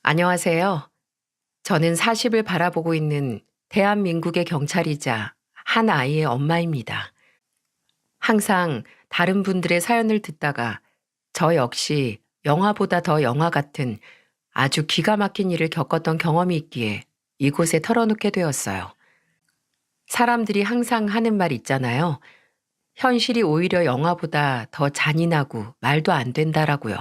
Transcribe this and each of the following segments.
안녕하세요. 저는 40을 바라보고 있는 대한민국의 경찰이자 한 아이의 엄마입니다. 항상 다른 분들의 사연을 듣다가 저 역시 영화보다 더 영화 같은 아주 기가 막힌 일을 겪었던 경험이 있기에 이곳에 털어놓게 되었어요. 사람들이 항상 하는 말 있잖아요. 현실이 오히려 영화보다 더 잔인하고 말도 안 된다라고요.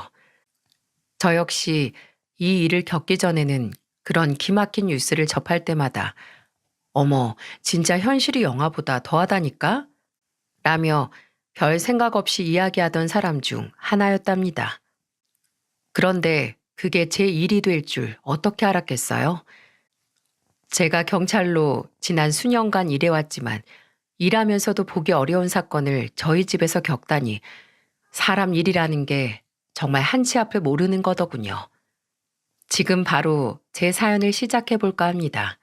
저 역시 이 일을 겪기 전에는 그런 기막힌 뉴스를 접할 때마다 어머, 진짜 현실이 영화보다 더하다니까? 라며 별 생각 없이 이야기하던 사람 중 하나였답니다. 그런데 그게 제 일이 될 줄 어떻게 알았겠어요? 제가 경찰로 지난 수년간 일해왔지만 일하면서도 보기 어려운 사건을 저희 집에서 겪다니 사람 일이라는 게 정말 한치 앞을 모르는 거더군요. 지금 바로 제 사연을 시작해 볼까 합니다.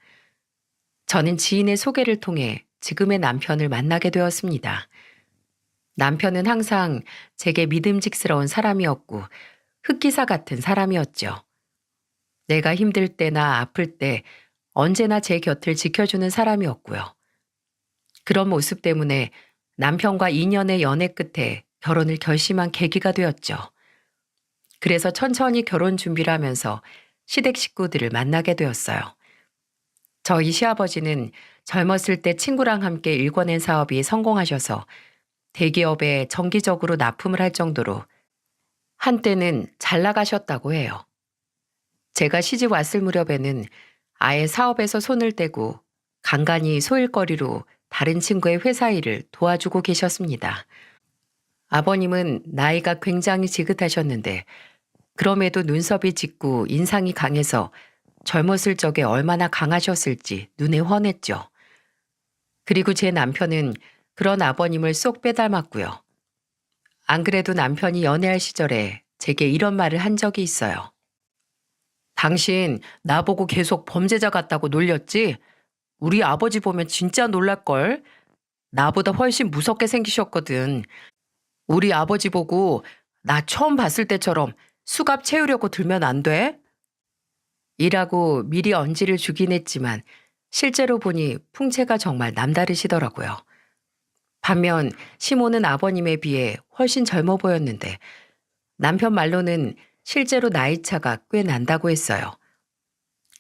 저는 지인의 소개를 통해 지금의 남편을 만나게 되었습니다. 남편은 항상 제게 믿음직스러운 사람이었고 흑기사 같은 사람이었죠. 내가 힘들 때나 아플 때 언제나 제 곁을 지켜주는 사람이었고요. 그런 모습 때문에 남편과 2년의 연애 끝에 결혼을 결심한 계기가 되었죠. 그래서 천천히 결혼 준비를 하면서 시댁 식구들을 만나게 되었어요. 저희 시아버지는 젊었을 때 친구랑 함께 일궈낸 사업이 성공하셔서 대기업에 정기적으로 납품을 할 정도로 한때는 잘 나가셨다고 해요. 제가 시집 왔을 무렵에는 아예 사업에서 손을 떼고 간간히 소일거리로 다른 친구의 회사 일을 도와주고 계셨습니다. 아버님은 나이가 굉장히 지긋하셨는데 그럼에도 눈썹이 짙고 인상이 강해서 젊었을 적에 얼마나 강하셨을지 눈에 훤했죠. 그리고 제 남편은 그런 아버님을 쏙 빼닮았고요. 안 그래도 남편이 연애할 시절에 제게 이런 말을 한 적이 있어요. 당신 나보고 계속 범죄자 같다고 놀렸지? 우리 아버지 보면 진짜 놀랄걸? 나보다 훨씬 무섭게 생기셨거든. 우리 아버지 보고 나 처음 봤을 때처럼 수갑 채우려고 들면 안 돼? 이라고 미리 언지를 주긴 했지만 실제로 보니 풍채가 정말 남다르시더라고요. 반면 시모는 아버님에 비해 훨씬 젊어 보였는데 남편 말로는 실제로 나이 차가 꽤 난다고 했어요.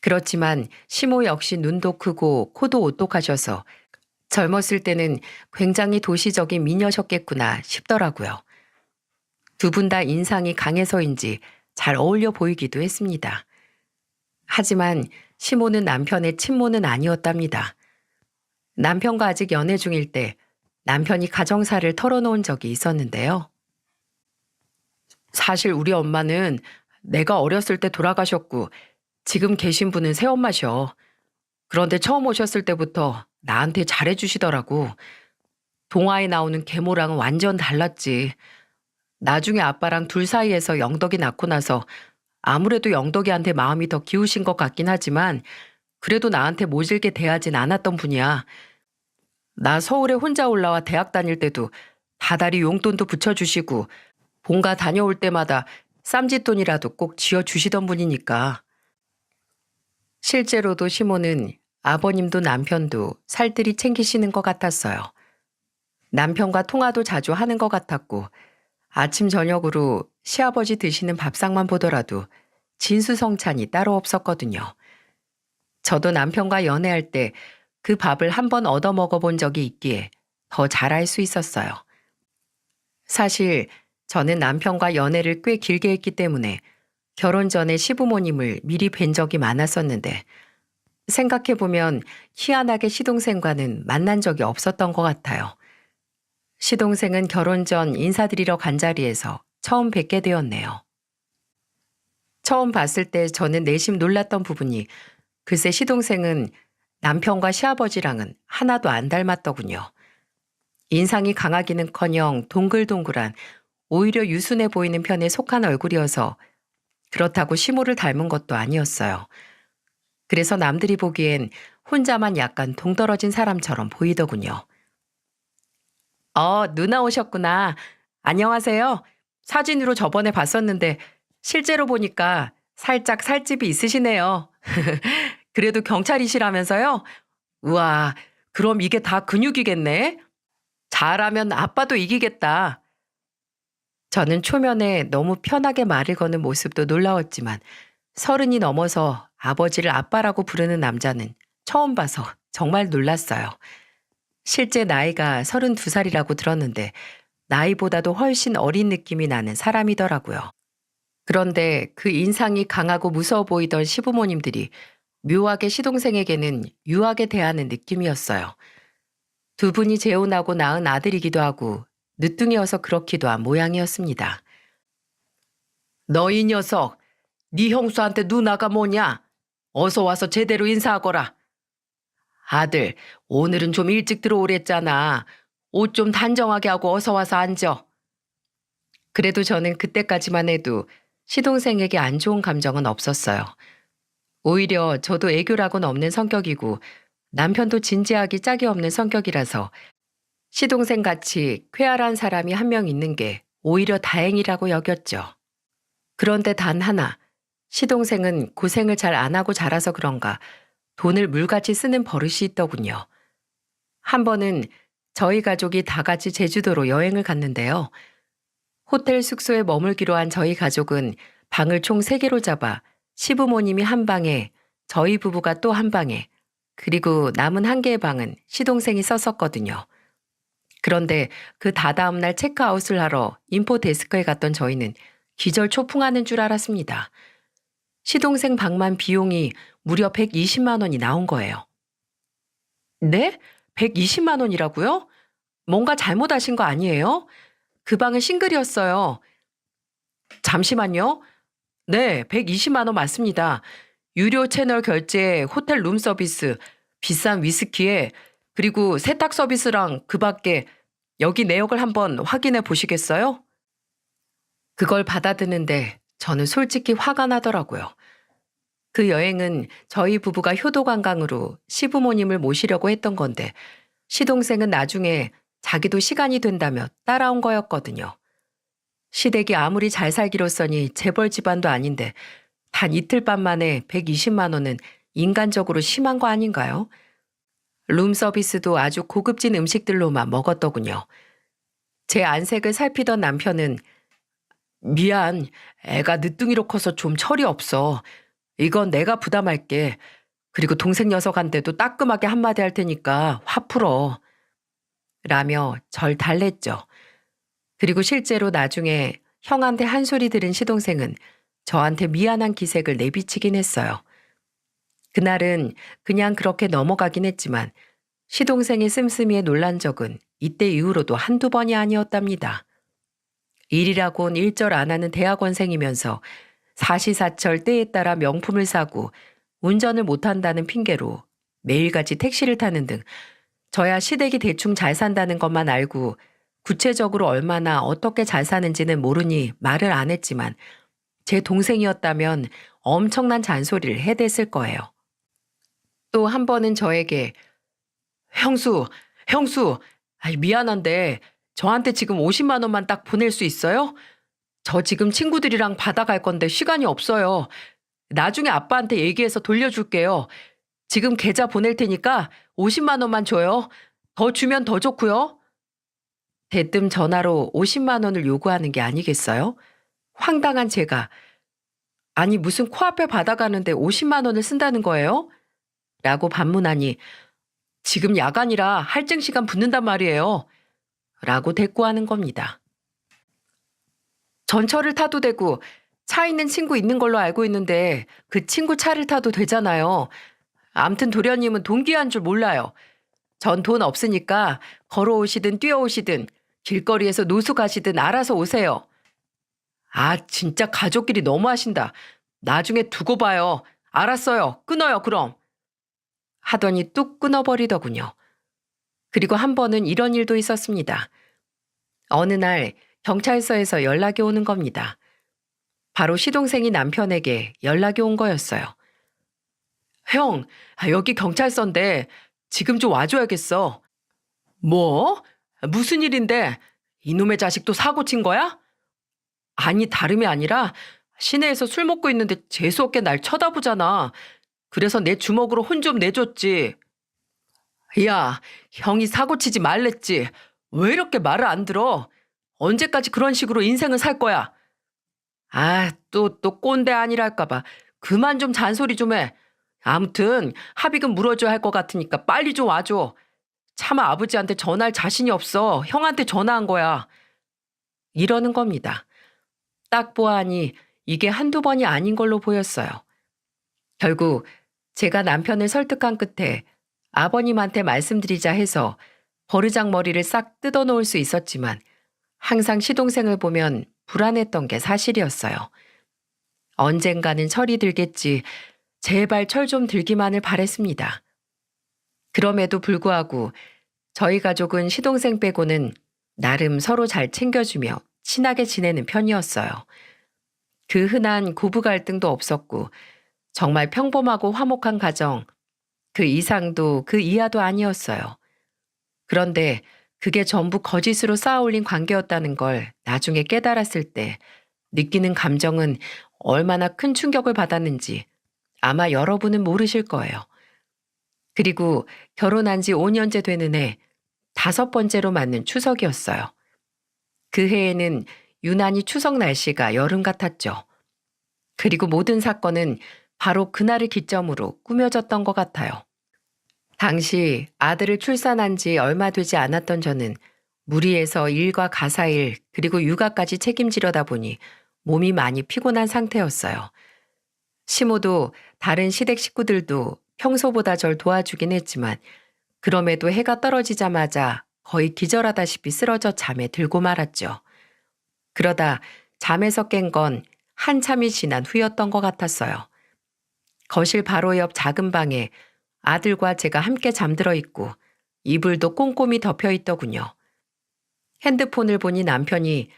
그렇지만 시모 역시 눈도 크고 코도 오똑하셔서 젊었을 때는 굉장히 도시적인 미녀셨겠구나 싶더라고요. 두 분 다 인상이 강해서인지 잘 어울려 보이기도 했습니다. 하지만 시모는 남편의 친모는 아니었답니다. 남편과 아직 연애 중일 때 남편이 가정사를 털어놓은 적이 있었는데요. 사실 우리 엄마는 내가 어렸을 때 돌아가셨고 지금 계신 분은 새엄마셔. 그런데 처음 오셨을 때부터 나한테 잘해주시더라고. 동화에 나오는 계모랑은 완전 달랐지. 나중에 아빠랑 둘 사이에서 영덕이 낳고 나서 아무래도 영덕이한테 마음이 더 기우신 것 같긴 하지만 그래도 나한테 모질게 대하진 않았던 분이야. 나 서울에 혼자 올라와 대학 다닐 때도 다달이 용돈도 붙여주시고 본가 다녀올 때마다 쌈짓돈이라도 꼭 쥐어주시던 분이니까. 실제로도 시모는 아버님도 남편도 살뜰히 챙기시는 것 같았어요. 남편과 통화도 자주 하는 것 같았고 아침 저녁으로 시아버지 드시는 밥상만 보더라도 진수성찬이 따로 없었거든요. 저도 남편과 연애할 때 그 밥을 한 번 얻어 먹어본 적이 있기에 더 잘 알 수 있었어요. 사실 저는 남편과 연애를 꽤 길게 했기 때문에 결혼 전에 시부모님을 미리 뵌 적이 많았었는데 생각해보면 희한하게 시동생과는 만난 적이 없었던 것 같아요. 시동생은 결혼 전 인사드리러 간 자리에서 처음 뵙게 되었네요. 처음 봤을 때 저는 내심 놀랐던 부분이 글쎄 시동생은 남편과 시아버지랑은 하나도 안 닮았더군요. 인상이 강하기는커녕 동글동글한 오히려 유순해 보이는 편에 속한 얼굴이어서 그렇다고 시모를 닮은 것도 아니었어요. 그래서 남들이 보기엔 혼자만 약간 동떨어진 사람처럼 보이더군요. 누나 오셨구나. 안녕하세요. 사진으로 저번에 봤었는데 실제로 보니까 살짝 살집이 있으시네요. 그래도 경찰이시라면서요? 우와, 그럼 이게 다 근육이겠네? 잘하면 아빠도 이기겠다. 저는 초면에 너무 편하게 말을 거는 모습도 놀라웠지만 30이 넘어서 아버지를 아빠라고 부르는 남자는 처음 봐서 정말 놀랐어요. 실제 나이가 32살이라고 들었는데 나이보다도 훨씬 어린 느낌이 나는 사람이더라고요. 그런데 그 인상이 강하고 무서워 보이던 시부모님들이 묘하게 시동생에게는 유하게 대하는 느낌이었어요. 두 분이 재혼하고 낳은 아들이기도 하고 늦둥이어서 그렇기도 한 모양이었습니다. 너 이 녀석, 네 형수한테 누나가 뭐냐? 어서 와서 제대로 인사하거라. 아들, 오늘은 좀 일찍 들어오랬잖아. 옷 좀 단정하게 하고 어서 와서 앉아. 그래도 저는 그때까지만 해도 시동생에게 안 좋은 감정은 없었어요. 오히려 저도 애교라고는 없는 성격이고 남편도 진지하기 짝이 없는 성격이라서 시동생 같이 쾌활한 사람이 한 명 있는 게 오히려 다행이라고 여겼죠. 그런데 단 하나, 시동생은 고생을 잘 안 하고 자라서 그런가 돈을 물같이 쓰는 버릇이 있더군요. 한 번은 저희 가족이 다 같이 제주도로 여행을 갔는데요. 호텔 숙소에 머물기로 한 저희 가족은 방을 총 3개로 잡아 시부모님이 한 방에, 저희 부부가 또 한 방에, 그리고 남은 1개의 방은 시동생이 썼었거든요. 그런데 그 다다음 날 체크아웃을 하러 인포 데스크에 갔던 저희는 기절 초풍하는 줄 알았습니다. 시동생 방만 비용이 무려 120만 원이 나온 거예요. 네? 120만 원이라고요? 뭔가 잘못하신 거 아니에요? 그 방은 싱글이었어요. 잠시만요. 네, 120만 원 맞습니다. 유료 채널 결제, 호텔 룸 서비스, 비싼 위스키에 그리고 세탁 서비스랑 그 밖에 여기 내역을 한번 확인해 보시겠어요? 그걸 받아드는데 저는 솔직히 화가 나더라고요. 그 여행은 저희 부부가 효도 관광으로 시부모님을 모시려고 했던 건데 시동생은 나중에 자기도 시간이 된다며 따라온 거였거든요. 시댁이 아무리 잘 살기로써니 재벌 집안도 아닌데 단 이틀 밤 만에 120만 원은 인간적으로 심한 거 아닌가요? 룸 서비스도 아주 고급진 음식들로만 먹었더군요. 제 안색을 살피던 남편은 미안, 애가 늦둥이로 커서 좀 철이 없어. 이건 내가 부담할게. 그리고 동생 녀석한테도 따끔하게 한마디 할 테니까 화 풀어. 라며 절 달랬죠. 그리고 실제로 나중에 형한테 한 소리 들은 시동생은 저한테 미안한 기색을 내비치긴 했어요. 그날은 그냥 그렇게 넘어가긴 했지만 시동생의 씀씀이에 놀란 적은 이때 이후로도 한두 번이 아니었답니다. 일이라곤 일절 안 하는 대학원생이면서 사시사철 때에 따라 명품을 사고 운전을 못한다는 핑계로 매일같이 택시를 타는 등 저야 시댁이 대충 잘 산다는 것만 알고 구체적으로 얼마나 어떻게 잘 사는지는 모르니 말을 안 했지만 제 동생이었다면 엄청난 잔소리를 해댔을 거예요. 또 한 번은 저에게 형수, 미안한데 저한테 지금 50만 원만 딱 보낼 수 있어요? 저 지금 친구들이랑 바다 갈 건데 시간이 없어요. 나중에 아빠한테 얘기해서 돌려줄게요. 지금 계좌 보낼 테니까 50만 원만 줘요. 더 주면 더 좋고요. 대뜸 전화로 50만 원을 요구하는 게 아니겠어요? 황당한 제가 아니 무슨 코앞에 바다 가는데 50만 원을 쓴다는 거예요? 라고 반문하니 지금 야간이라 할증 시간 붙는단 말이에요. 라고 대꾸하는 겁니다. 전철을 타도 되고 차 있는 친구 있는 걸로 알고 있는데 그 친구 차를 타도 되잖아요. 암튼 도련님은 돈 귀한 줄 몰라요. 전 돈 없으니까 걸어오시든 뛰어오시든 길거리에서 노수 가시든 알아서 오세요. 아 진짜 가족끼리 너무하신다. 나중에 두고 봐요. 알았어요. 끊어요 그럼. 하더니 뚝 끊어버리더군요. 그리고 한 번은 이런 일도 있었습니다. 어느 날 경찰서에서 연락이 오는 겁니다. 바로 시동생이 남편에게 연락이 온 거였어요. 형, 여기 경찰서인데 지금 좀 와줘야겠어. 뭐? 무슨 일인데? 이놈의 자식도 사고 친 거야? 아니, 다름이 아니라 시내에서 술 먹고 있는데 재수없게 날 쳐다보잖아. 그래서 내 주먹으로 혼 좀 내줬지. 야, 형이 사고치지 말랬지. 왜 이렇게 말을 안 들어? 언제까지 그런 식으로 인생을 살 거야? 아, 또 꼰대 아니랄까봐. 그만 좀 잔소리 좀 해. 아무튼 합의금 물어줘야 할 것 같으니까 빨리 좀 와줘. 차마 아버지한테 전화할 자신이 없어. 형한테 전화한 거야. 이러는 겁니다. 딱 보아하니 이게 한두 번이 아닌 걸로 보였어요. 결국 제가 남편을 설득한 끝에 아버님한테 말씀드리자 해서 버르장머리를 싹 뜯어놓을 수 있었지만 항상 시동생을 보면 불안했던 게 사실이었어요. 언젠가는 철이 들겠지. 제발 철 좀 들기만을 바랬습니다. 그럼에도 불구하고 저희 가족은 시동생 빼고는 나름 서로 잘 챙겨주며 친하게 지내는 편이었어요. 그 흔한 고부 갈등도 없었고 정말 평범하고 화목한 가정, 그 이상도 그 이하도 아니었어요. 그런데 그게 전부 거짓으로 쌓아올린 관계였다는 걸 나중에 깨달았을 때 느끼는 감정은 얼마나 큰 충격을 받았는지 아마 여러분은 모르실 거예요. 그리고 결혼한 지 5년째 되는 해 5번째로 맞는 추석이었어요. 그 해에는 유난히 추석 날씨가 여름 같았죠. 그리고 모든 사건은 바로 그날을 기점으로 꾸며졌던 것 같아요. 당시 아들을 출산한 지 얼마 되지 않았던 저는 무리해서 일과 가사일 그리고 육아까지 책임지려다 보니 몸이 많이 피곤한 상태였어요. 시모도 다른 시댁 식구들도 평소보다 절 도와주긴 했지만 그럼에도 해가 떨어지자마자 거의 기절하다시피 쓰러져 잠에 들고 말았죠. 그러다 잠에서 깬 건 한참이 지난 후였던 것 같았어요. 거실 바로 옆 작은 방에 아들과 제가 함께 잠들어 있고 이불도 꼼꼼히 덮여 있더군요. 핸드폰을 보니 남편이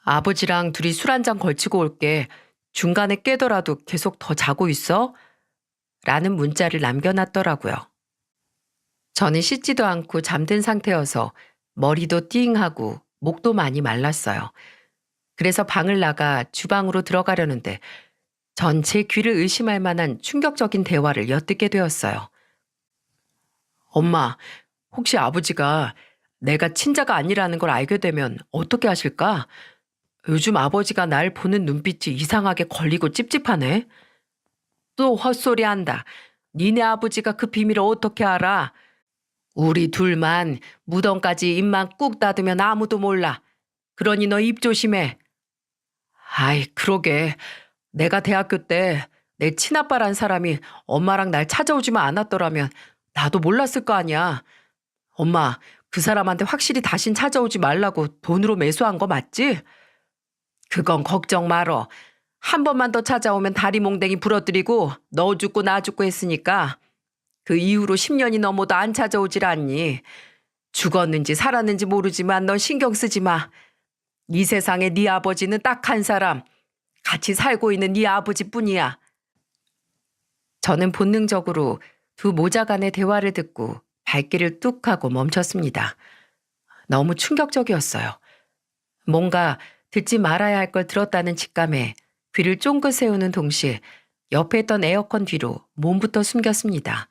아버지랑 둘이 술 한잔 걸치고 올게. 중간에 깨더라도 계속 더 자고 있어? 라는 문자를 남겨놨더라고요. 저는 씻지도 않고 잠든 상태여서 머리도 띵하고 목도 많이 말랐어요. 그래서 방을 나가 주방으로 들어가려는데 전 제 귀를 의심할 만한 충격적인 대화를 엿듣게 되었어요. 엄마, 혹시 아버지가 내가 친자가 아니라는 걸 알게 되면 어떻게 하실까? 요즘 아버지가 날 보는 눈빛이 이상하게 걸리고 찝찝하네. 또 헛소리 한다. 니네 아버지가 그 비밀을 어떻게 알아? 우리 둘만 무덤까지 입만 꾹 닫으면 아무도 몰라. 그러니 너 입 조심해. 아이, 그러게. 내가 대학교 때 내 친아빠란 사람이 엄마랑 날 찾아오지만 않았더라면 나도 몰랐을 거 아니야. 엄마, 그 사람한테 확실히 다신 찾아오지 말라고 돈으로 매수한 거 맞지? 그건 걱정 말어. 한 번만 더 찾아오면 다리 몽댕이 부러뜨리고 너 죽고 나 죽고 했으니까 그 이후로 10년이 넘어도 안 찾아오질 않니. 죽었는지 살았는지 모르지만 넌 신경 쓰지 마. 이 세상에 네 아버지는 딱 한 사람. 같이 살고 있는 네 아버지뿐이야. 저는 본능적으로 두 모자 간의 대화를 듣고 발길을 뚝 하고 멈췄습니다. 너무 충격적이었어요. 뭔가 듣지 말아야 할 걸 들었다는 직감에 귀를 쫑긋 세우는 동시에 옆에 있던 에어컨 뒤로 몸부터 숨겼습니다.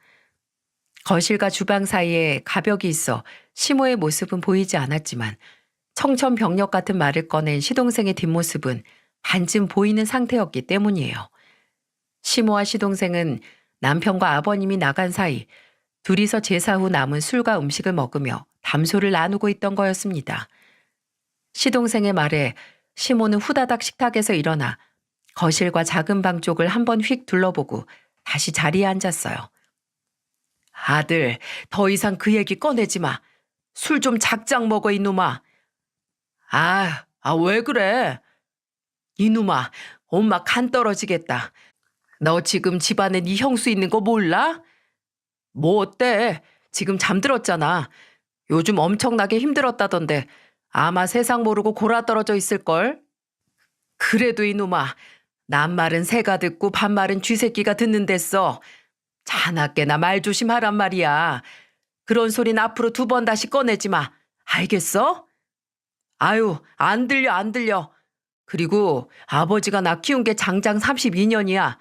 거실과 주방 사이에 가벽이 있어 시모의 모습은 보이지 않았지만 청천벽력 같은 말을 꺼낸 시동생의 뒷모습은 반쯤 보이는 상태였기 때문이에요. 시모와 시동생은 남편과 아버님이 나간 사이 둘이서 제사 후 남은 술과 음식을 먹으며 담소를 나누고 있던 거였습니다. 시동생의 말에 시모는 후다닥 식탁에서 일어나 거실과 작은 방 쪽을 한번 휙 둘러보고 다시 자리에 앉았어요. 아들, 더 이상 그 얘기 꺼내지 마. 술 좀 작작 먹어, 이놈아. 왜 그래? 이놈아, 엄마 간 떨어지겠다. 너 지금 집안에 네 형수 있는 거 몰라? 뭐 어때? 지금 잠들었잖아. 요즘 엄청나게 힘들었다던데 아마 세상 모르고 골아떨어져 있을걸? 그래도 이놈아, 낱말은 새가 듣고 반말은 쥐새끼가 듣는 데써. 자나깨나 말 조심하란 말이야. 그런 소린 앞으로 2번 다시 꺼내지 마. 알겠어? 아유, 안 들려, 안 들려. 그리고 아버지가 나 키운 게 장장 32년이야.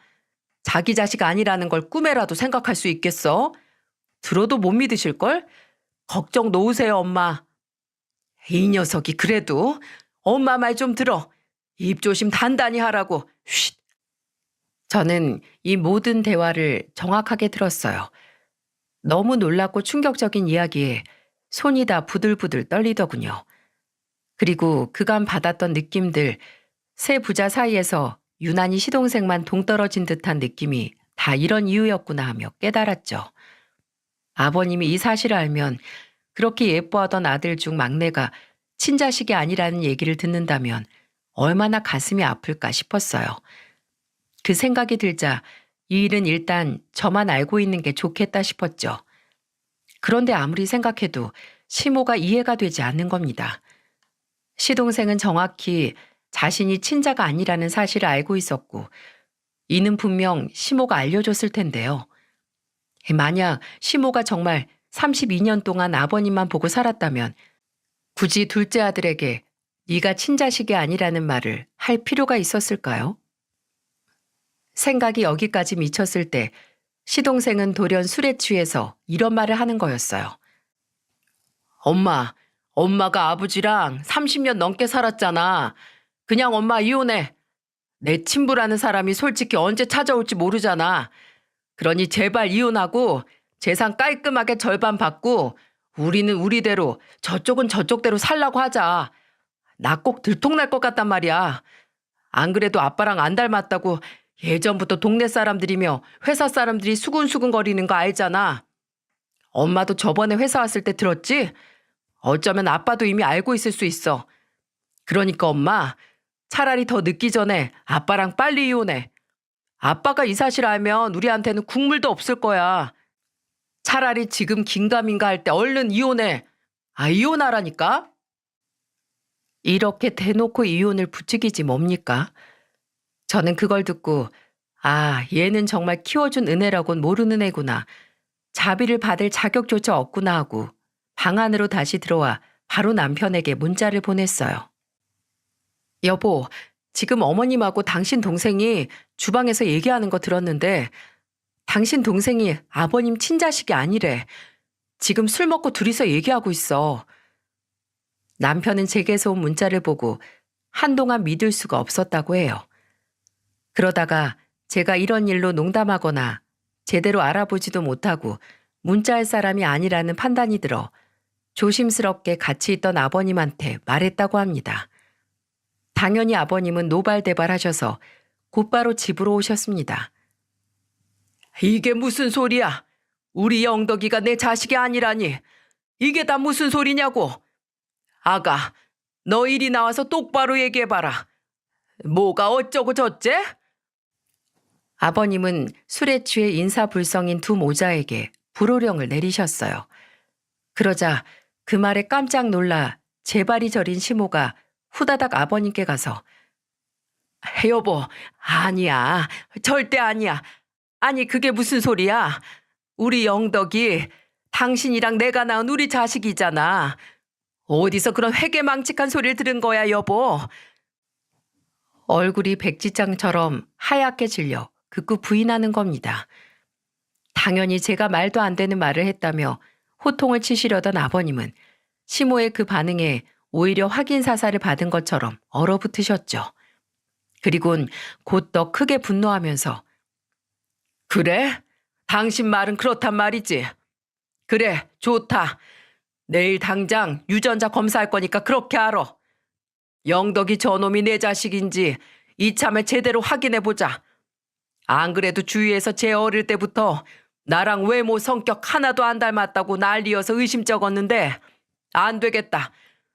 자기 자식 아니라는 걸 꿈에라도 생각할 수 있겠어? 들어도 못 믿으실걸? 걱정 놓으세요, 엄마. 이 녀석이 그래도 엄마 말 좀 들어. 입 조심 단단히 하라고. 쉿. 저는 이 모든 대화를 정확하게 들었어요. 너무 놀랍고 충격적인 이야기에 손이 다 부들부들 떨리더군요. 그리고 그간 받았던 느낌들, 세 부자 사이에서 유난히 시동생만 동떨어진 듯한 느낌이 다 이런 이유였구나 하며 깨달았죠. 아버님이 이 사실을 알면 그렇게 예뻐하던 아들 중 막내가 친자식이 아니라는 얘기를 듣는다면 얼마나 가슴이 아플까 싶었어요. 그 생각이 들자 이 일은 일단 저만 알고 있는 게 좋겠다 싶었죠. 그런데 아무리 생각해도 시모가 이해가 되지 않는 겁니다. 시동생은 정확히 자신이 친자가 아니라는 사실을 알고 있었고 이는 분명 시모가 알려줬을 텐데요. 만약 시모가 정말 32년 동안 아버님만 보고 살았다면 굳이 둘째 아들에게 네가 친자식이 아니라는 말을 할 필요가 있었을까요? 생각이 여기까지 미쳤을 때 시동생은 돌연 술에 취해서 이런 말을 하는 거였어요. 엄마가 아버지랑 30년 넘게 살았잖아. 그냥 엄마 이혼해. 내 친부라는 사람이 솔직히 언제 찾아올지 모르잖아. 그러니 제발 이혼하고 재산 깔끔하게 절반 받고 우리는 우리대로 저쪽은 저쪽대로 살라고 하자. 나 꼭 들통날 것 같단 말이야. 안 그래도 아빠랑 안 닮았다고 예전부터 동네 사람들이며 회사 사람들이 수근수근 거리는 거 알잖아. 엄마도 저번에 회사 왔을 때 들었지? 어쩌면 아빠도 이미 알고 있을 수 있어. 그러니까 엄마, 차라리 더 늦기 전에 아빠랑 빨리 이혼해. 아빠가 이 사실 알면 우리한테는 국물도 없을 거야. 차라리 지금 긴가민가 할 때 얼른 이혼해. 이혼하라니까? 이렇게 대놓고 이혼을 부추기지 뭡니까? 저는 그걸 듣고 얘는 정말 키워준 은혜라곤 모르는 애구나. 자비를 받을 자격조차 없구나 하고 방 안으로 다시 들어와 바로 남편에게 문자를 보냈어요. 여보, 지금 어머님하고 당신 동생이 주방에서 얘기하는 거 들었는데 당신 동생이 아버님 친자식이 아니래. 지금 술 먹고 둘이서 얘기하고 있어. 남편은 제게서 온 문자를 보고 한동안 믿을 수가 없었다고 해요. 그러다가 제가 이런 일로 농담하거나 제대로 알아보지도 못하고 문자할 사람이 아니라는 판단이 들어 조심스럽게 같이 있던 아버님한테 말했다고 합니다. 당연히 아버님은 노발대발하셔서 곧바로 집으로 오셨습니다. 이게 무슨 소리야? 우리 영덕이가 내 자식이 아니라니. 이게 다 무슨 소리냐고. 아가, 너 이리 나와서 똑바로 얘기해봐라. 뭐가 어쩌고 저째? 아버님은 술에 취해 인사불성인 두 모자에게 불호령을 내리셨어요. 그러자 그 말에 깜짝 놀라 재발이 저린 시모가 후다닥 아버님께 가서 여보, 아니야. 절대 아니야. 아니 그게 무슨 소리야. 우리 영덕이 당신이랑 내가 낳은 우리 자식이잖아. 어디서 그런 회개망측한 소리를 들은 거야 여보. 얼굴이 백지장처럼 하얗게 질려 극구 부인하는 겁니다. 당연히 제가 말도 안 되는 말을 했다며 호통을 치시려던 아버님은 시모의 그 반응에 오히려 확인 사살을 받은 것처럼 얼어붙으셨죠. 그리곤 곧 더 크게 분노하면서 그래? 당신 말은 그렇단 말이지. 그래, 좋다. 내일 당장 유전자 검사할 거니까 그렇게 알아. 영덕이 저놈이 내 자식인지 이참에 제대로 확인해보자. 안 그래도 주위에서 제 어릴 때부터 나랑 외모 성격 하나도 안 닮았다고 난리여서 의심쩍었는데 안 되겠다.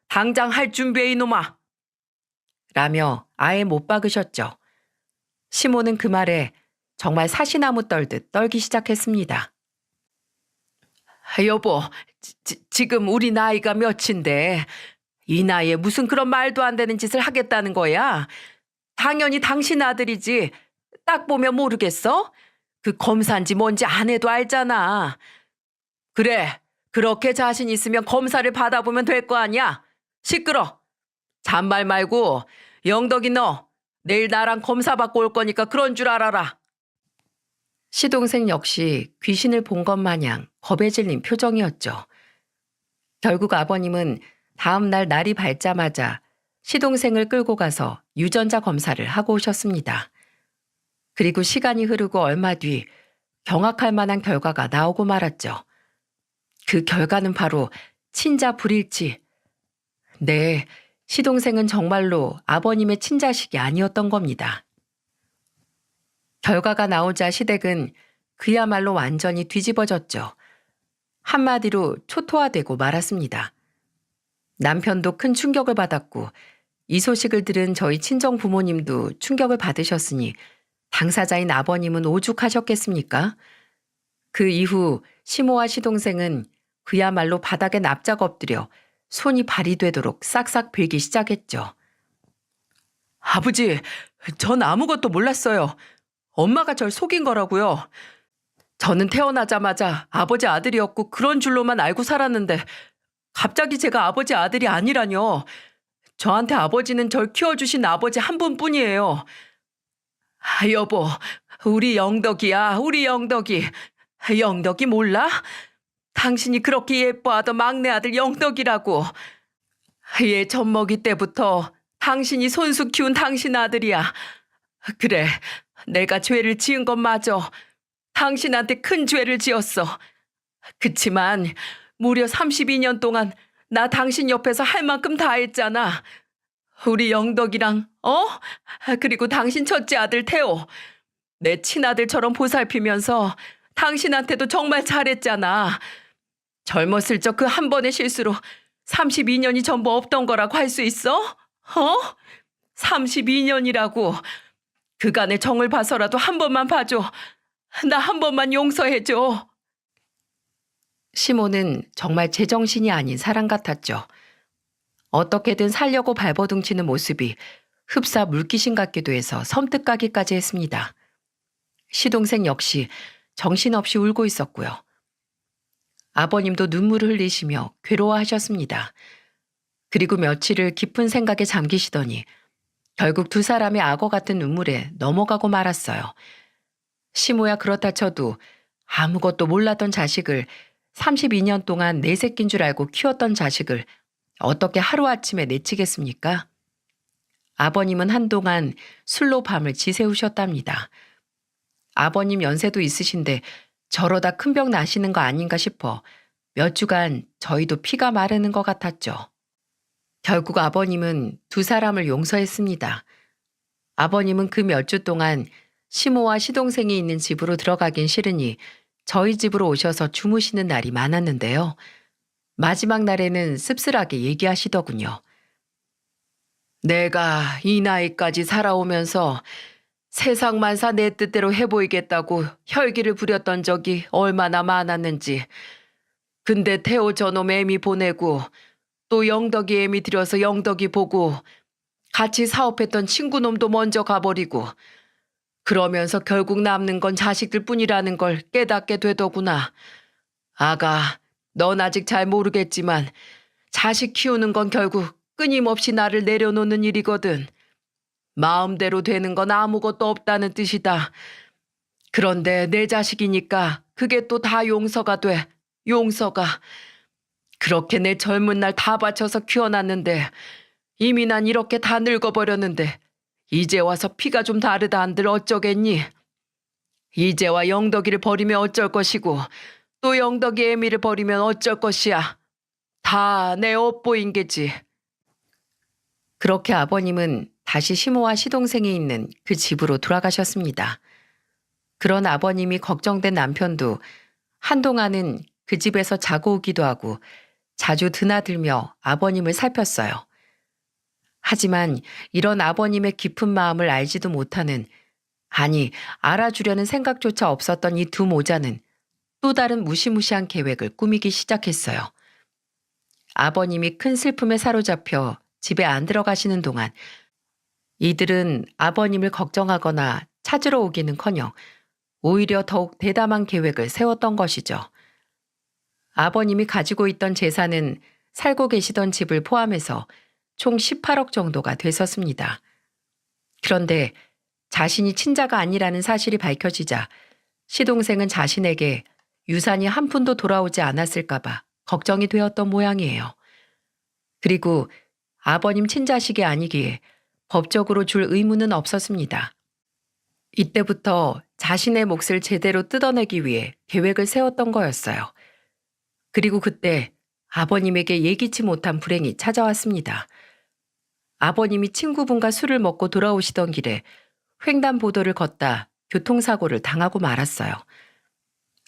당장 할 준비해 이놈아. 라며 아예 못 박으셨죠. 시모는 그 말에 정말 사시나무 떨듯 떨기 시작했습니다. 여보, 지금 우리 나이가 몇인데 이 나이에 무슨 그런 말도 안 되는 짓을 하겠다는 거야? 당연히 당신 아들이지. 딱 보면 모르겠어? 그 검사인지 뭔지 안 해도 알잖아. 그래, 그렇게 자신 있으면 검사를 받아보면 될 거 아니야? 시끄러. 잔말 말고 영덕이 너 내일 나랑 검사 받고 올 거니까 그런 줄 알아라. 시동생 역시 귀신을 본 것 마냥 겁에 질린 표정이었죠. 결국 아버님은 다음 날 날이 밝자마자 시동생을 끌고 가서 유전자 검사를 하고 오셨습니다. 그리고 시간이 흐르고 얼마 뒤 경악할 만한 결과가 나오고 말았죠. 그 결과는 바로 친자 불일치. 네, 시동생은 정말로 아버님의 친자식이 아니었던 겁니다. 결과가 나오자 시댁은 그야말로 완전히 뒤집어졌죠. 한마디로 초토화되고 말았습니다. 남편도 큰 충격을 받았고 이 소식을 들은 저희 친정 부모님도 충격을 받으셨으니 당사자인 아버님은 오죽하셨겠습니까? 그 이후 시모와 시동생은 그야말로 바닥에 납작 엎드려 손이 발이 되도록 싹싹 빌기 시작했죠. 아버지, 전 아무것도 몰랐어요. 엄마가 절 속인 거라고요. 저는 태어나자마자 아버지 아들이었고 그런 줄로만 알고 살았는데 갑자기 제가 아버지 아들이 아니라뇨. 저한테 아버지는 절 키워주신 아버지 한 분뿐이에요. 여보, 우리 영덕이야, 우리 영덕이. 영덕이 몰라? 당신이 그렇게 예뻐하던 막내 아들 영덕이라고. 얘 젖먹이 때부터 당신이 손수 키운 당신 아들이야. 그래, 내가 죄를 지은 건 맞아. 당신한테 큰 죄를 지었어. 그치만 무려 32년 동안 나 당신 옆에서 할 만큼 다 했잖아. 우리 영덕이랑 그리고 당신 첫째 아들 태호. 내 친아들처럼 보살피면서 당신한테도 정말 잘했잖아. 젊었을 적 그 한 번의 실수로 32년이 전부 없던 거라고 할 수 있어? 32년이라고. 그간의 정을 봐서라도 한 번만 봐줘. 나 한 번만 용서해줘. 시모는 정말 제정신이 아닌 사람 같았죠. 어떻게든 살려고 발버둥치는 모습이 흡사 물귀신 같기도 해서 섬뜩하기까지 했습니다. 시동생 역시 정신없이 울고 있었고요. 아버님도 눈물을 흘리시며 괴로워하셨습니다. 그리고 며칠을 깊은 생각에 잠기시더니 결국 두 사람의 악어 같은 눈물에 넘어가고 말았어요. 시모야 그렇다 쳐도 아무것도 몰랐던 자식을 32년 동안 내 새끼인 줄 알고 키웠던 자식을 어떻게 하루아침에 내치겠습니까? 아버님은 한동안 술로 밤을 지새우셨답니다. 아버님 연세도 있으신데 저러다 큰 병 나시는 거 아닌가 싶어 몇 주간 저희도 피가 마르는 것 같았죠. 결국 아버님은 두 사람을 용서했습니다. 아버님은 그 몇 주 동안 시모와 시동생이 있는 집으로 들어가긴 싫으니 저희 집으로 오셔서 주무시는 날이 많았는데요. 마지막 날에는 씁쓸하게 얘기하시더군요. 내가 이 나이까지 살아오면서 세상만사 내 뜻대로 해보이겠다고 혈기를 부렸던 적이 얼마나 많았는지. 근데 태호 저놈 애미 보내고 또 영덕이 애미 들여서 영덕이 보고 같이 사업했던 친구놈도 먼저 가버리고 그러면서 결국 남는 건 자식들 뿐이라는 걸 깨닫게 되더구나. 아가, 넌 아직 잘 모르겠지만 자식 키우는 건 결국 끊임없이 나를 내려놓는 일이거든. 마음대로 되는 건 아무것도 없다는 뜻이다. 그런데 내 자식이니까 그게 또 다 용서가 돼. 용서가. 그렇게 내 젊은 날 다 바쳐서 키워놨는데 이미 난 이렇게 다 늙어버렸는데 이제 와서 피가 좀 다르다 한들 어쩌겠니? 이제와 영덕이를 버리면 어쩔 것이고 또 영덕이 애미를 버리면 어쩔 것이야. 다 내 업보인 게지. 그렇게 아버님은 다시 시모와 시동생이 있는 그 집으로 돌아가셨습니다. 그런 아버님이 걱정된 남편도 한동안은 그 집에서 자고 오기도 하고 자주 드나들며 아버님을 살폈어요. 하지만 이런 아버님의 깊은 마음을 알지도 못하는, 아니 알아주려는 생각조차 없었던 이 두 모자는 또 다른 무시무시한 계획을 꾸미기 시작했어요. 아버님이 큰 슬픔에 사로잡혀 집에 안 들어가시는 동안 이들은 아버님을 걱정하거나 찾으러 오기는커녕 오히려 더욱 대담한 계획을 세웠던 것이죠. 아버님이 가지고 있던 재산은 살고 계시던 집을 포함해서 총 18억 정도가 됐었습니다. 그런데 자신이 친자가 아니라는 사실이 밝혀지자 시동생은 자신에게 유산이 한 푼도 돌아오지 않았을까봐 걱정이 되었던 모양이에요. 그리고 아버님 친자식이 아니기에 법적으로 줄 의무는 없었습니다. 이때부터 자신의 몫을 제대로 뜯어내기 위해 계획을 세웠던 거였어요. 그리고 그때 아버님에게 예기치 못한 불행이 찾아왔습니다. 아버님이 친구분과 술을 먹고 돌아오시던 길에 횡단보도를 걷다 교통사고를 당하고 말았어요.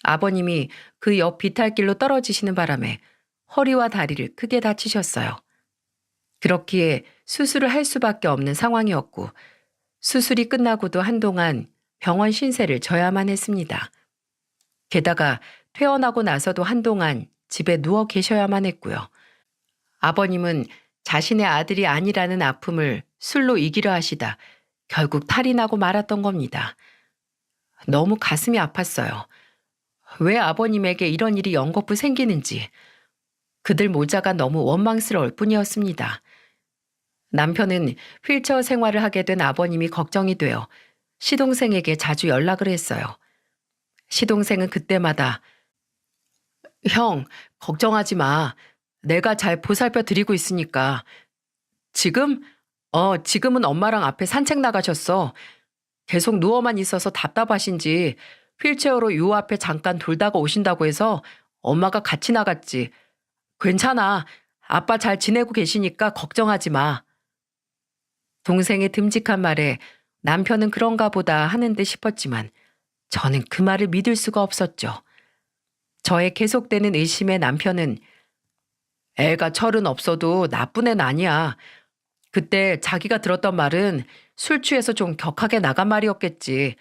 아버님이 그 옆 비탈길로 떨어지시는 바람에 허리와 다리를 크게 다치셨어요. 그렇기에 수술을 할 수밖에 없는 상황이었고 수술이 끝나고도 한동안 병원 신세를 져야만 했습니다. 게다가 퇴원하고 나서도 한동안 집에 누워 계셔야만 했고요. 아버님은 자신의 아들이 아니라는 아픔을 술로 이기려 하시다 결국 탈이 나고 말았던 겁니다. 너무 가슴이 아팠어요. 왜 아버님에게 이런 일이 연거푸 생기는지 그들 모자가 너무 원망스러울 뿐이었습니다. 남편은 휠체어 생활을 하게 된 아버님이 걱정이 되어 시동생에게 자주 연락을 했어요. 시동생은 그때마다 형, 걱정하지 마. 내가 잘 보살펴 드리고 있으니까. 지금? 지금은 엄마랑 앞에 산책 나가셨어. 계속 누워만 있어서 답답하신지 휠체어로 요 앞에 잠깐 돌다가 오신다고 해서 엄마가 같이 나갔지. 괜찮아. 아빠 잘 지내고 계시니까 걱정하지 마. 동생의 듬직한 말에 남편은 그런가 보다 하는 듯 싶었지만 저는 그 말을 믿을 수가 없었죠. 저의 계속되는 의심에 남편은 애가 철은 없어도 나쁜 애는 아니야. 그때 자기가 들었던 말은 술 취해서 좀 격하게 나간 말이었겠지.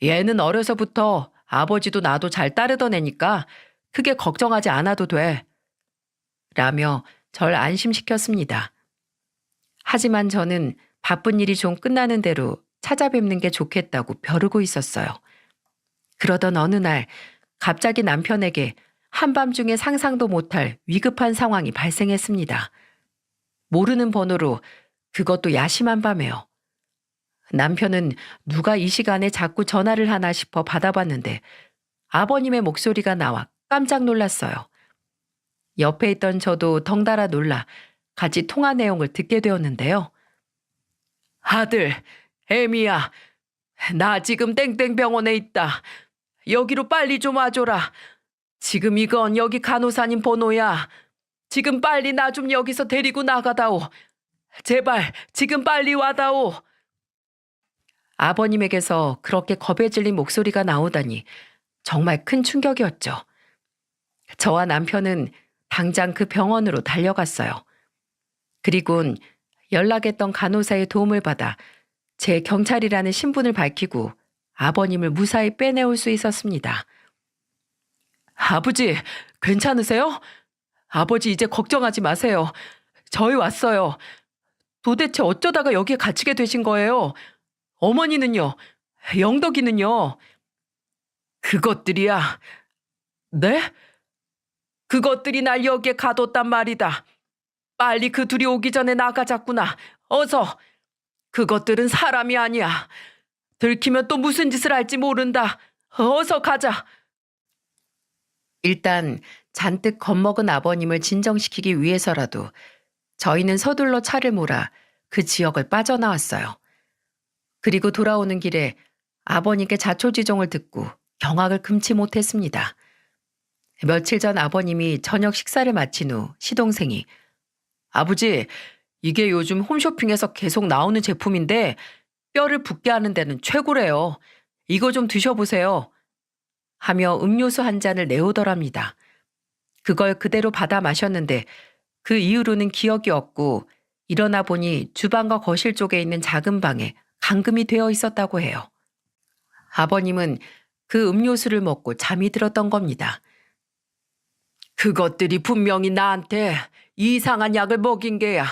얘는 어려서부터 아버지도 나도 잘 따르던 애니까 크게 걱정하지 않아도 돼. 라며 절 안심시켰습니다. 하지만 저는 바쁜 일이 좀 끝나는 대로 찾아뵙는 게 좋겠다고 벼르고 있었어요. 그러던 어느 날 갑자기 남편에게 한밤중에 상상도 못할 위급한 상황이 발생했습니다. 모르는 번호로 그것도 야심한 밤에요. 남편은 누가 이 시간에 자꾸 전화를 하나 싶어 받아봤는데 아버님의 목소리가 나와 깜짝 놀랐어요. 옆에 있던 저도 덩달아 놀라 같이 통화 내용을 듣게 되었는데요. 아들, 애미야, 나 지금 땡땡병원에 있다. 여기로 빨리 좀 와줘라. 지금 이건 여기 간호사님 번호야. 지금 빨리 나 좀 여기서 데리고 나가다오. 제발 지금 빨리 와다오. 아버님에게서 그렇게 겁에 질린 목소리가 나오다니 정말 큰 충격이었죠. 저와 남편은 당장 그 병원으로 달려갔어요. 그리곤 연락했던 간호사의 도움을 받아 제 경찰이라는 신분을 밝히고 아버님을 무사히 빼내올 수 있었습니다. 아버지, 괜찮으세요? 아버지 이제 걱정하지 마세요. 저희 왔어요. 도대체 어쩌다가 여기에 갇히게 되신 거예요? 어머니는요? 영덕이는요? 그것들이야. 네? 그것들이 날 여기에 가뒀단 말이다. 빨리 그 둘이 오기 전에 나가자꾸나. 어서. 그것들은 사람이 아니야. 들키면 또 무슨 짓을 할지 모른다. 어서 가자. 일단 잔뜩 겁먹은 아버님을 진정시키기 위해서라도 저희는 서둘러 차를 몰아 그 지역을 빠져나왔어요. 그리고 돌아오는 길에 아버님께 자초지종을 듣고 경악을 금치 못했습니다. 며칠 전 아버님이 저녁 식사를 마친 후 시동생이 아버지, 이게 요즘 홈쇼핑에서 계속 나오는 제품인데 뼈를 붓게 하는 데는 최고래요. 이거 좀 드셔보세요. 하며 음료수 한 잔을 내오더랍니다. 그걸 그대로 받아 마셨는데 그 이후로는 기억이 없고 일어나 보니 주방과 거실 쪽에 있는 작은 방에 감금이 되어 있었다고 해요. 아버님은 그 음료수를 먹고 잠이 들었던 겁니다. 그것들이 분명히 나한테 이상한 약을 먹인 게야.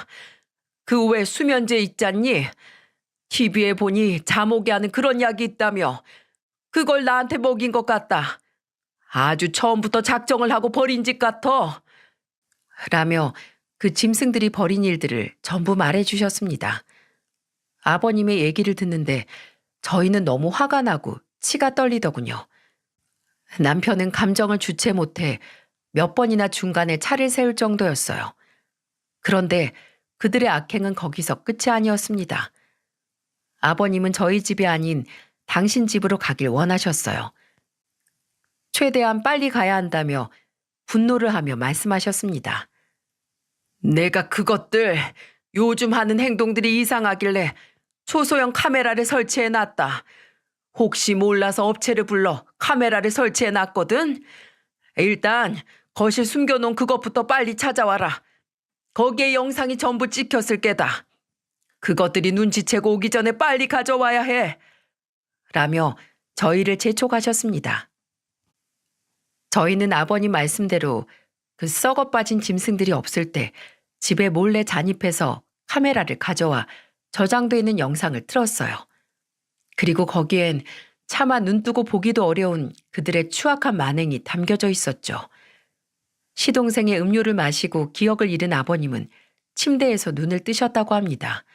그 외 수면제 있잖니? TV에 보니 잠 오게 하는 그런 약이 있다며. 그걸 나한테 먹인 것 같다. 아주 처음부터 작정을 하고 버린 짓 같아. 라며 그 짐승들이 벌인 일들을 전부 말해주셨습니다. 아버님의 얘기를 듣는데 저희는 너무 화가 나고 치가 떨리더군요. 남편은 감정을 주체 못해 몇 번이나 중간에 차를 세울 정도였어요. 그런데 그들의 악행은 거기서 끝이 아니었습니다. 아버님은 저희 집이 아닌 당신 집으로 가길 원하셨어요. 최대한 빨리 가야 한다며 분노를 하며 말씀하셨습니다. 내가 그것들 요즘 하는 행동들이 이상하길래 초소형 카메라를 설치해 놨다. 혹시 몰라서 업체를 불러 카메라를 설치해 놨거든. 일단 거실 숨겨놓은 그것부터 빨리 찾아와라. 거기에 영상이 전부 찍혔을 게다. 그것들이 눈치채고 오기 전에 빨리 가져와야 해. 라며 저희를 재촉하셨습니다. 저희는 아버님 말씀대로 그 썩어 빠진 짐승들이 없을 때 집에 몰래 잠입해서 카메라를 가져와 저장돼 있는 영상을 틀었어요. 그리고 거기엔 차마 눈뜨고 보기도 어려운 그들의 추악한 만행이 담겨져 있었죠. 시동생의 음료를 마시고 기억을 잃은 아버님은 침대에서 눈을 뜨셨다고 합니다.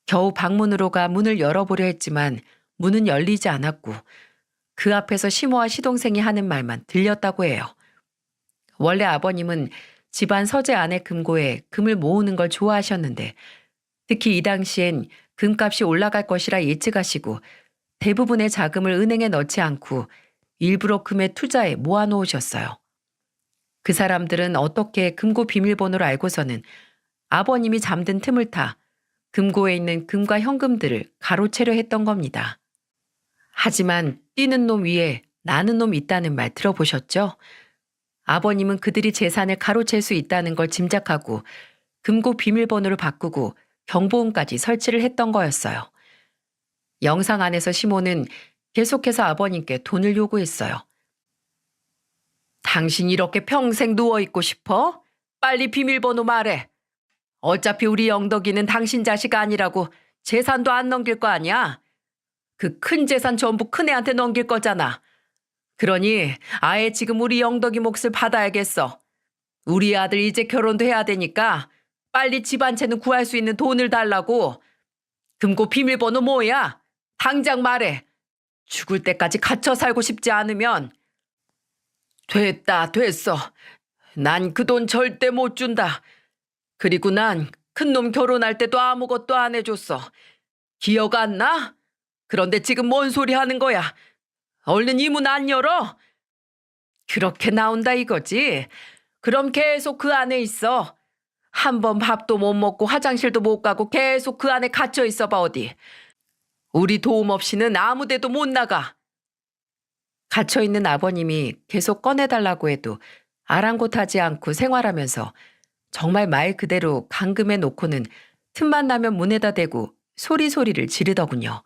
겨우 방문으로 가 문을 열어보려 했지만 문은 열리지 않았고 그 앞에서 시모와 시동생이 하는 말만 들렸다고 해요. 원래 아버님은 집안 서재 안의 금고에 금을 모으는 걸 좋아하셨는데 특히 이 당시엔 금값이 올라갈 것이라 예측하시고 대부분의 자금을 은행에 넣지 않고 일부러 금에 투자해 모아놓으셨어요. 그 사람들은 어떻게 금고 비밀번호를 알고서는 아버님이 잠든 틈을 타 금고에 있는 금과 현금들을 가로채려 했던 겁니다. 하지만 뛰는 놈 위에 나는 놈 있다는 말 들어보셨죠? 아버님은 그들이 재산을 가로챌 수 있다는 걸 짐작하고 금고 비밀번호를 바꾸고 경보음까지 설치를 했던 거였어요. 영상 안에서 시모는 계속해서 아버님께 돈을 요구했어요. 당신 이렇게 평생 누워있고 싶어? 빨리 비밀번호 말해. 어차피 우리 영덕이는 당신 자식 아니라고 재산도 안 넘길 거 아니야? 그 큰 재산 전부 큰애한테 넘길 거잖아. 그러니 아예 지금 우리 영덕이 몫을 받아야겠어. 우리 아들 이제 결혼도 해야 되니까 빨리 집 한 채는 구할 수 있는 돈을 달라고. 금고 비밀번호 뭐야? 당장 말해. 죽을 때까지 갇혀 살고 싶지 않으면. 됐다, 됐어. 난 그 돈 절대 못 준다. 그리고 난 큰놈 결혼할 때도 아무것도 안 해줬어. 기억 안 나? 그런데 지금 뭔 소리 하는 거야? 얼른 이 문 안 열어? 그렇게 나온다 이거지? 그럼 계속 그 안에 있어. 한 번 밥도 못 먹고 화장실도 못 가고 계속 그 안에 갇혀 있어 봐 어디. 우리 도움 없이는 아무 데도 못 나가. 갇혀있는 아버님이 계속 꺼내달라고 해도 아랑곳하지 않고 생활하면서 정말 말 그대로 감금해 놓고는 틈만 나면 문에다 대고 소리소리를 지르더군요.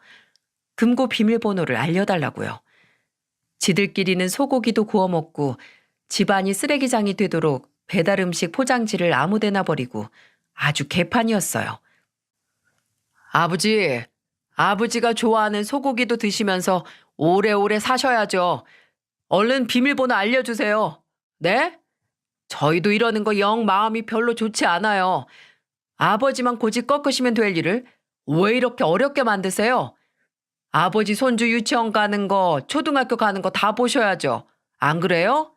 금고 비밀번호를 알려달라고요. 지들끼리는 소고기도 구워 먹고 집안이 쓰레기장이 되도록 배달 음식 포장지를 아무데나 버리고 아주 개판이었어요. 아버지가 좋아하는 소고기도 드시면서 오래오래 사셔야죠. 얼른 비밀번호 알려주세요. 네? 저희도 이러는 거 영 마음이 별로 좋지 않아요. 아버지만 고집 꺾으시면 될 일을 왜 이렇게 어렵게 만드세요? 아버지 손주 유치원 가는 거, 초등학교 가는 거 다 보셔야죠. 안 그래요?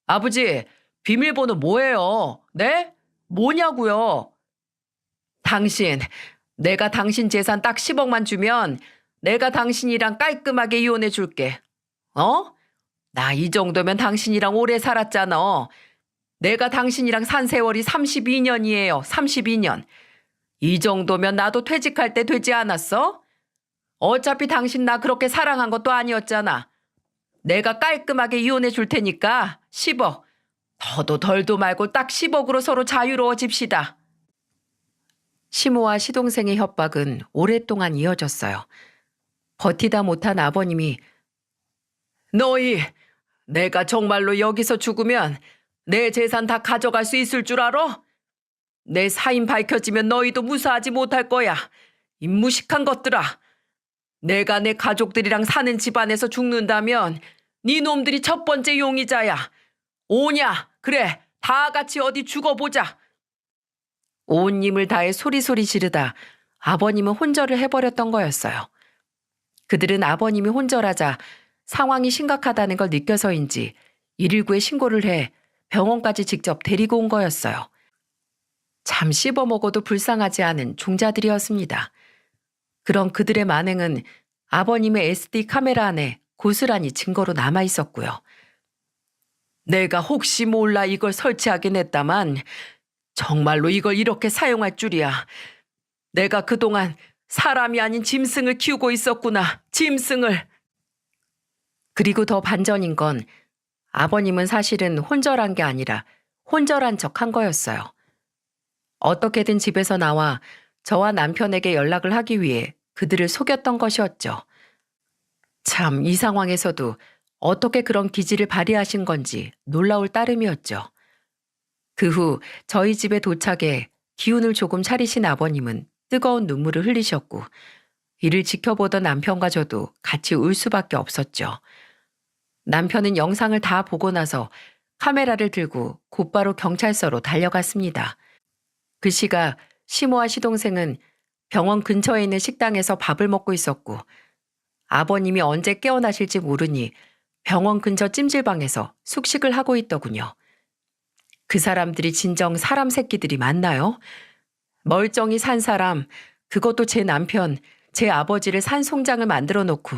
아버지, 비밀번호 뭐예요? 네? 뭐냐고요? 내가 당신 재산 딱 10억만 주면 내가 당신이랑 깔끔하게 이혼해 줄게. 어? 나 이 정도면 당신이랑 오래 살았잖아. 내가 당신이랑 산 세월이 32년이에요. 32년. 이 정도면 나도 퇴직할 때 되지 않았어? 어차피 당신 나 그렇게 사랑한 것도 아니었잖아. 내가 깔끔하게 이혼해 줄 테니까 10억. 더도 덜도 말고 딱 10억으로 서로 자유로워집시다. 시모와 시동생의 협박은 오랫동안 이어졌어요. 버티다 못한 아버님이 너희, 내가 정말로 여기서 죽으면 내 재산 다 가져갈 수 있을 줄 알아? 내 사인 밝혀지면 너희도 무사하지 못할 거야. 이 무식한 것들아. 내가 내 가족들이랑 사는 집안에서 죽는다면 네 놈들이 첫 번째 용의자야. 오냐? 그래, 다 같이 어디 죽어보자. 온 힘을 다해 소리소리 지르다 아버님은 혼절을 해버렸던 거였어요. 그들은 아버님이 혼절하자 상황이 심각하다는 걸 느껴서인지 119에 신고를 해 병원까지 직접 데리고 온 거였어요. 참 씹어먹어도 불쌍하지 않은 종자들이었습니다. 그런 그들의 만행은 아버님의 SD 카메라 안에 고스란히 증거로 남아 있었고요. 내가 혹시 몰라 이걸 설치하긴 했다만 정말로 이걸 이렇게 사용할 줄이야. 내가 그동안 사람이 아닌 짐승을 키우고 있었구나. 짐승을. 그리고 더 반전인 건 아버님은 사실은 혼절한 게 아니라 혼절한 척 한 거였어요. 어떻게든 집에서 나와 저와 남편에게 연락을 하기 위해 그들을 속였던 것이었죠. 참, 이 상황에서도 어떻게 그런 기질을 발휘하신 건지 놀라울 따름이었죠. 그 후 저희 집에 도착해 기운을 조금 차리신 아버님은 뜨거운 눈물을 흘리셨고 이를 지켜보던 남편과 저도 같이 울 수밖에 없었죠. 남편은 영상을 다 보고 나서 카메라를 들고 곧바로 경찰서로 달려갔습니다. 그 시각 시모와 시동생은 병원 근처에 있는 식당에서 밥을 먹고 있었고 아버님이 언제 깨어나실지 모르니 병원 근처 찜질방에서 숙식을 하고 있더군요. 그 사람들이 진정 사람 새끼들이 맞나요? 멀쩡히 산 사람, 그것도 제 남편, 제 아버지를 산송장을 만들어 놓고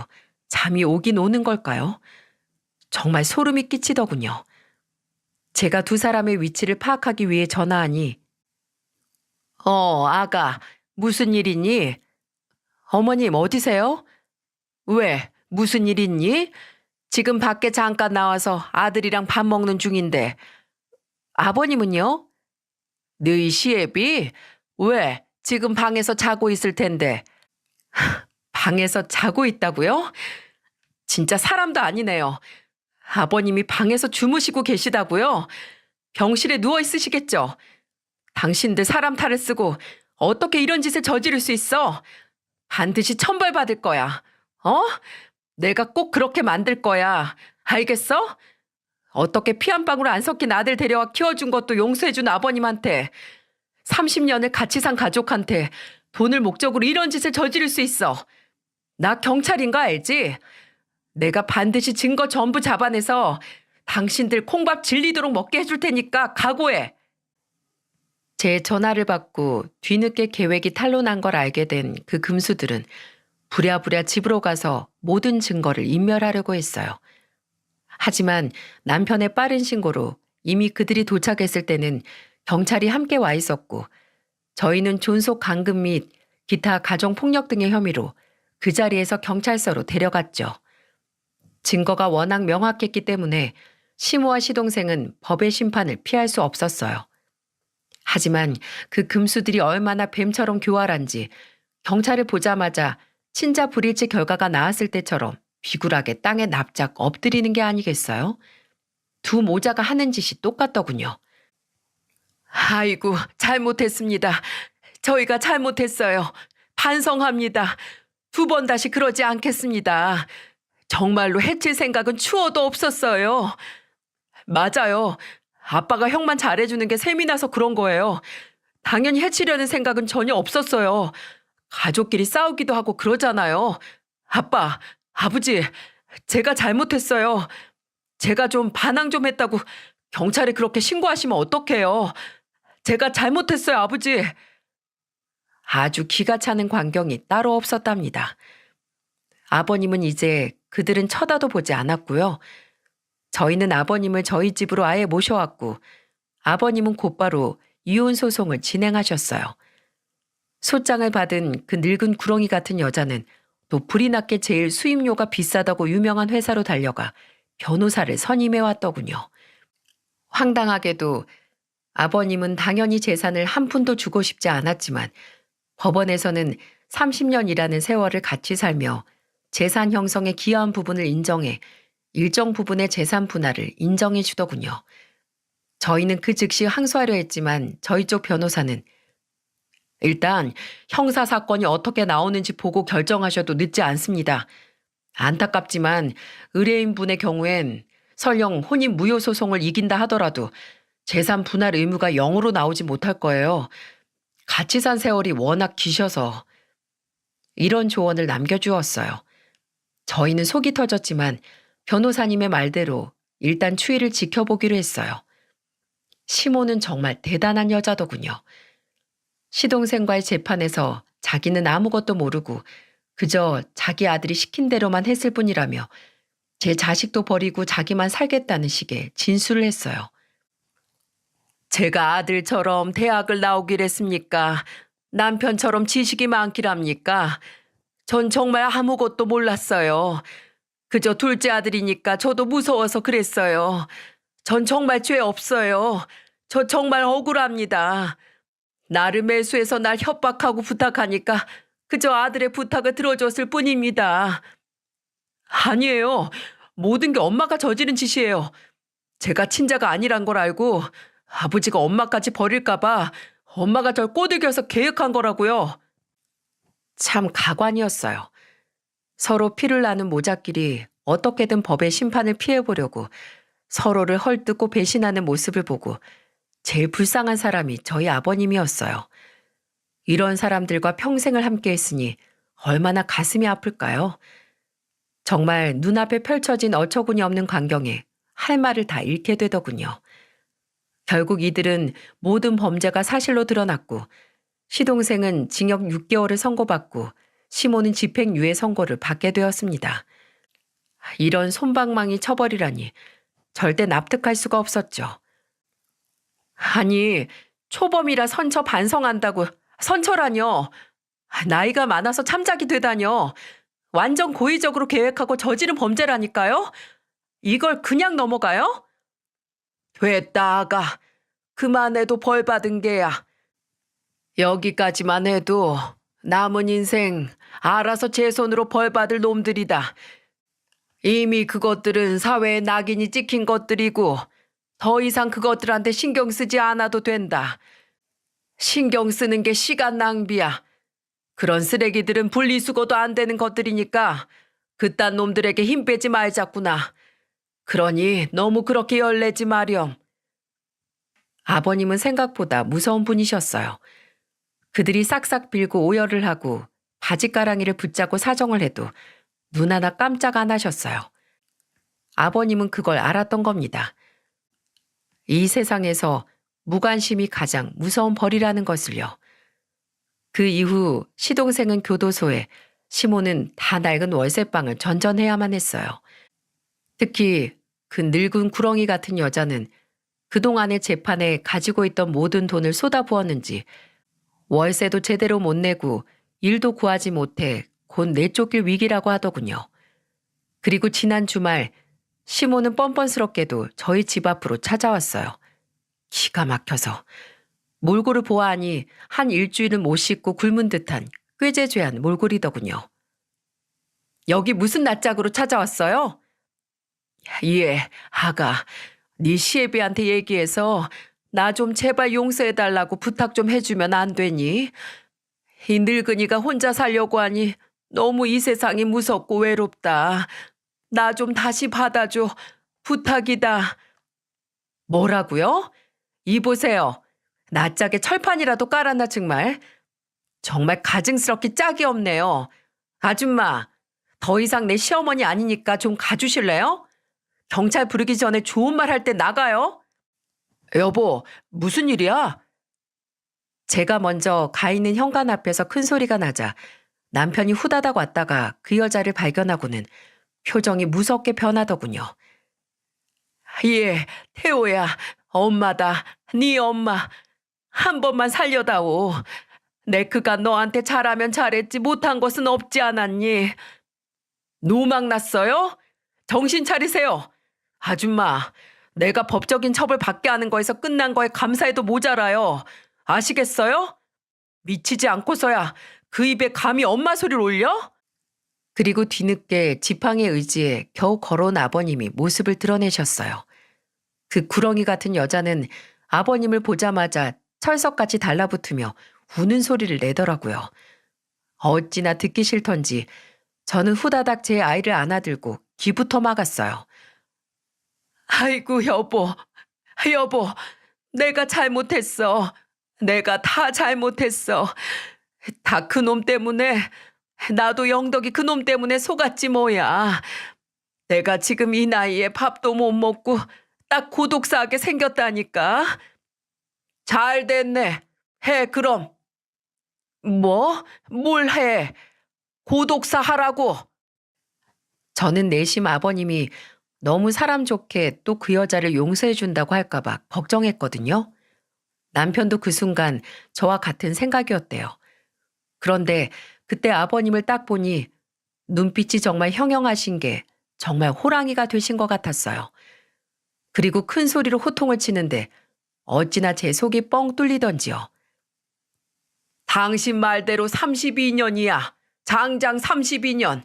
잠이 오긴 오는 걸까요? 정말 소름이 끼치더군요. 제가 두 사람의 위치를 파악하기 위해 전화하니 아가, 무슨 일 있니? 어머님 어디세요? 왜? 무슨 일 있니? 지금 밖에 잠깐 나와서 아들이랑 밥 먹는 중인데. 아버님은요? 너희 시애비? 왜? 지금 방에서 자고 있을 텐데. 방에서 자고 있다고요? 진짜 사람도 아니네요. 아버님이 방에서 주무시고 계시다고요? 병실에 누워 있으시겠죠? 당신들 사람 탈을 쓰고 어떻게 이런 짓을 저지를 수 있어? 반드시 천벌받을 거야. 내가 꼭 그렇게 만들 거야. 알겠어? 어떻게 피 한 방울 안 섞인 아들 데려와 키워준 것도 용서해준 아버님한테 30년을 같이 산 가족한테 돈을 목적으로 이런 짓을 저지를 수 있어. 나 경찰인 거 알지? 내가 반드시 증거 전부 잡아내서 당신들 콩밥 질리도록 먹게 해줄 테니까 각오해. 제 전화를 받고 뒤늦게 계획이 탄로난 걸 알게 된 그 금수들은 부랴부랴 집으로 가서 모든 증거를 인멸하려고 했어요. 하지만 남편의 빠른 신고로 이미 그들이 도착했을 때는 경찰이 함께 와 있었고 저희는 존속 강금 및 기타 가정폭력 등의 혐의로 그 자리에서 경찰서로 데려갔죠. 증거가 워낙 명확했기 때문에 시모와 시동생은 법의 심판을 피할 수 없었어요. 하지만 그 금수들이 얼마나 뱀처럼 교활한지 경찰을 보자마자 친자 불일치 결과가 나왔을 때처럼 비굴하게 땅에 납작 엎드리는 게 아니겠어요? 두 모자가 하는 짓이 똑같더군요. 아이고, 잘못했습니다. 저희가 잘못했어요. 반성합니다. 2번 다시 그러지 않겠습니다. 정말로 해칠 생각은 추워도 없었어요. 맞아요. 아빠가 형만 잘해주는 게 셈이 나서 그런 거예요. 당연히 해치려는 생각은 전혀 없었어요. 가족끼리 싸우기도 하고 그러잖아요. 아빠, 아버지, 제가 잘못했어요. 제가 좀 반항 좀 했다고 경찰에 그렇게 신고하시면 어떡해요. 제가 잘못했어요, 아버지. 아주 기가 차는 광경이 따로 없었답니다. 아버님은 이제 그들은 쳐다도 보지 않았고요. 저희는 아버님을 저희 집으로 아예 모셔왔고 아버님은 곧바로 이혼 소송을 진행하셨어요. 소장을 받은 그 늙은 구렁이 같은 여자는 또 불이 났게 제일 수임료가 비싸다고 유명한 회사로 달려가 변호사를 선임해 왔더군요. 황당하게도 아버님은 당연히 재산을 한 푼도 주고 싶지 않았지만 법원에서는 30년이라는 세월을 같이 살며 재산 형성에 기여한 부분을 인정해 일정 부분의 재산 분할을 인정해 주더군요. 저희는 그 즉시 항소하려 했지만 저희 쪽 변호사는 일단 형사사건이 어떻게 나오는지 보고 결정하셔도 늦지 않습니다. 안타깝지만 의뢰인분의 경우엔 설령 혼인 무효 소송을 이긴다 하더라도 재산 분할 의무가 0으로 나오지 못할 거예요. 같이 산 세월이 워낙 기셔서 이런 조언을 남겨주었어요. 저희는 속이 터졌지만 변호사님의 말대로 일단 추이를 지켜보기로 했어요. 시모는 정말 대단한 여자더군요. 시동생과의 재판에서 자기는 아무것도 모르고 그저 자기 아들이 시킨 대로만 했을 뿐이라며 제 자식도 버리고 자기만 살겠다는 식의 진술을 했어요. 제가 아들처럼 대학을 나오길 했습니까? 남편처럼 지식이 많기랍니까? 전 정말 아무것도 몰랐어요. 그저 둘째 아들이니까 저도 무서워서 그랬어요. 전 정말 죄 없어요. 저 정말 억울합니다. 나를 매수해서 날 협박하고 부탁하니까 그저 아들의 부탁을 들어줬을 뿐입니다. 아니에요. 모든 게 엄마가 저지른 짓이에요. 제가 친자가 아니란 걸 알고 아버지가 엄마까지 버릴까봐 엄마가 절 꼬드겨서 계획한 거라고요. 참 가관이었어요. 서로 피를 나눈 모자끼리 어떻게든 법의 심판을 피해보려고 서로를 헐뜯고 배신하는 모습을 보고 제일 불쌍한 사람이 저희 아버님이었어요. 이런 사람들과 평생을 함께 했으니 얼마나 가슴이 아플까요? 정말 눈앞에 펼쳐진 어처구니 없는 광경에 할 말을 다 잃게 되더군요. 결국 이들은 모든 범죄가 사실로 드러났고 시동생은 징역 6개월을 선고받고 시모는 집행유예 선고를 받게 되었습니다. 이런 솜방망이 처벌이라니 절대 납득할 수가 없었죠. 아니, 초범이라 선처 반성한다고 선처라뇨. 나이가 많아서 참작이 되다뇨. 완전 고의적으로 계획하고 저지른 범죄라니까요. 이걸 그냥 넘어가요? 됐다, 아가. 그만해도 벌 받은 게야. 여기까지만 해도 남은 인생 알아서 제 손으로 벌 받을 놈들이다. 이미 그것들은 사회에 낙인이 찍힌 것들이고 더 이상 그것들한테 신경 쓰지 않아도 된다. 신경 쓰는 게 시간 낭비야. 그런 쓰레기들은 분리수거도 안 되는 것들이니까 그딴 놈들에게 힘 빼지 말자꾸나. 그러니 너무 그렇게 열내지 마렴. 아버님은 생각보다 무서운 분이셨어요. 그들이 싹싹 빌고 오열을 하고 바지가랑이를 붙잡고 사정을 해도 눈 하나 깜짝 안 하셨어요. 아버님은 그걸 알았던 겁니다. 이 세상에서 무관심이 가장 무서운 벌이라는 것을요. 그 이후 시동생은 교도소에, 시모는 다 낡은 월세방을 전전해야만 했어요. 특히 그 늙은 구렁이 같은 여자는 그동안의 재판에 가지고 있던 모든 돈을 쏟아부었는지 월세도 제대로 못 내고 일도 구하지 못해 곧 내쫓길 위기라고 하더군요. 그리고 지난 주말 시모는 뻔뻔스럽게도 저희 집 앞으로 찾아왔어요. 기가 막혀서. 몰골을 보아하니 한 일주일은 못 씻고 굶은 듯한 꾀죄죄한 몰골이더군요. 여기 무슨 낯짝으로 찾아왔어요? 예, 아가. 네 시애비한테 얘기해서 나 좀 제발 용서해달라고 부탁 좀 해주면 안 되니? 이 늙은이가 혼자 살려고 하니 너무 이 세상이 무섭고 외롭다. 나 좀 다시 받아줘. 부탁이다. 뭐라고요? 이보세요. 낯짝에 철판이라도 깔았나 정말. 정말 가증스럽게 짝이 없네요. 아줌마, 더 이상 내 시어머니 아니니까 좀 가주실래요? 경찰 부르기 전에 좋은 말 할 때 나가요. 여보, 무슨 일이야? 제가 먼저 가 있는 현관 앞에서 큰 소리가 나자 남편이 후다닥 왔다가 그 여자를 발견하고는 표정이 무섭게 변하더군요. 예, 태호야, 엄마다, 네 엄마. 한 번만 살려다오. 내 그가 너한테 잘하면 잘했지 못한 것은 없지 않았니? 노막 났어요? 정신 차리세요. 아줌마, 내가 법적인 처벌 받게 하는 거에서 끝난 거에 감사해도 모자라요. 아시겠어요? 미치지 않고서야 그 입에 감히 엄마 소리를 올려? 그리고 뒤늦게 지팡이에 의지해 겨우 걸어온 아버님이 모습을 드러내셨어요. 그 구렁이 같은 여자는 아버님을 보자마자 철석같이 달라붙으며 우는 소리를 내더라고요. 어찌나 듣기 싫던지 저는 후다닥 제 아이를 안아들고 귀부터 막았어요. 아이고 여보, 여보, 내가 잘못했어. 내가 다 잘못했어. 다 그놈 때문에 나도 영덕이 그놈 때문에 속았지 뭐야. 내가 지금 이 나이에 밥도 못 먹고 딱 고독사하게 생겼다니까. 잘 됐네. 해 그럼. 뭐? 뭘 해? 고독사 하라고. 저는 내심 아버님이 너무 사람 좋게 또 그 여자를 용서해 준다고 할까 봐 걱정했거든요. 남편도 그 순간 저와 같은 생각이었대요. 그런데 그때 아버님을 딱 보니 눈빛이 정말 형형하신 게 정말 호랑이가 되신 것 같았어요. 그리고 큰 소리로 호통을 치는데 어찌나 제 속이 뻥 뚫리던지요. 당신 말대로 32년이야. 장장 32년.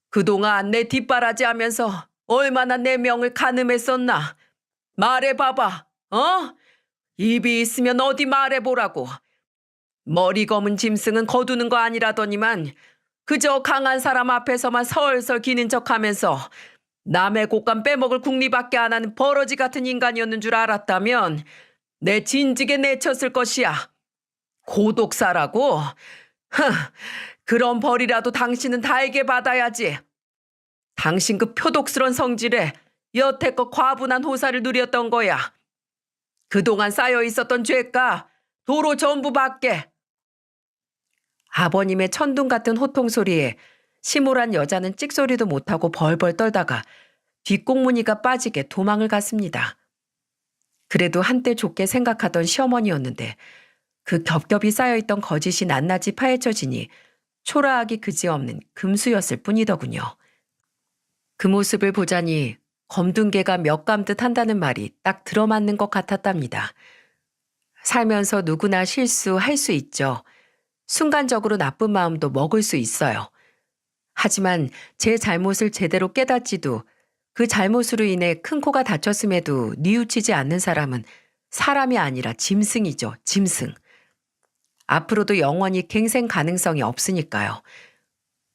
그동안 내 뒷바라지 하면서 얼마나 내 명을 가늠했었나. 말해봐봐. 어? 입이 있으면 어디 말해보라고. 머리 검은 짐승은 거두는 거 아니라더니만 그저 강한 사람 앞에서만 설설 기는 척하면서 남의 곳간 빼먹을 궁리밖에 안 하는 버러지 같은 인간이었는 줄 알았다면 내 진즉에 내쳤을 것이야. 고독사라고? 그런 벌이라도 당신은 달게 받아야지. 당신 그 표독스런 성질에 여태껏 과분한 호사를 누렸던 거야. 그동안 쌓여 있었던 죄가 도로 전부 받게. 아버님의 천둥 같은 호통 소리에 시몰한 여자는 찍소리도 못하고 벌벌 떨다가 뒷공무니가 빠지게 도망을 갔습니다. 그래도 한때 좋게 생각하던 시어머니였는데 그 겹겹이 쌓여있던 거짓이 낱낱이 파헤쳐지니 초라하기 그지없는 금수였을 뿐이더군요. 그 모습을 보자니 검둔 개가 몇 감듯 한다는 말이 딱 들어맞는 것 같았답니다. 살면서 누구나 실수할 수 있죠. 순간적으로 나쁜 마음도 먹을 수 있어요. 하지만 제 잘못을 제대로 깨닫지도 그 잘못으로 인해 큰 코가 다쳤음에도 뉘우치지 않는 사람은 사람이 아니라 짐승이죠, 짐승. 앞으로도 영원히 갱생 가능성이 없으니까요.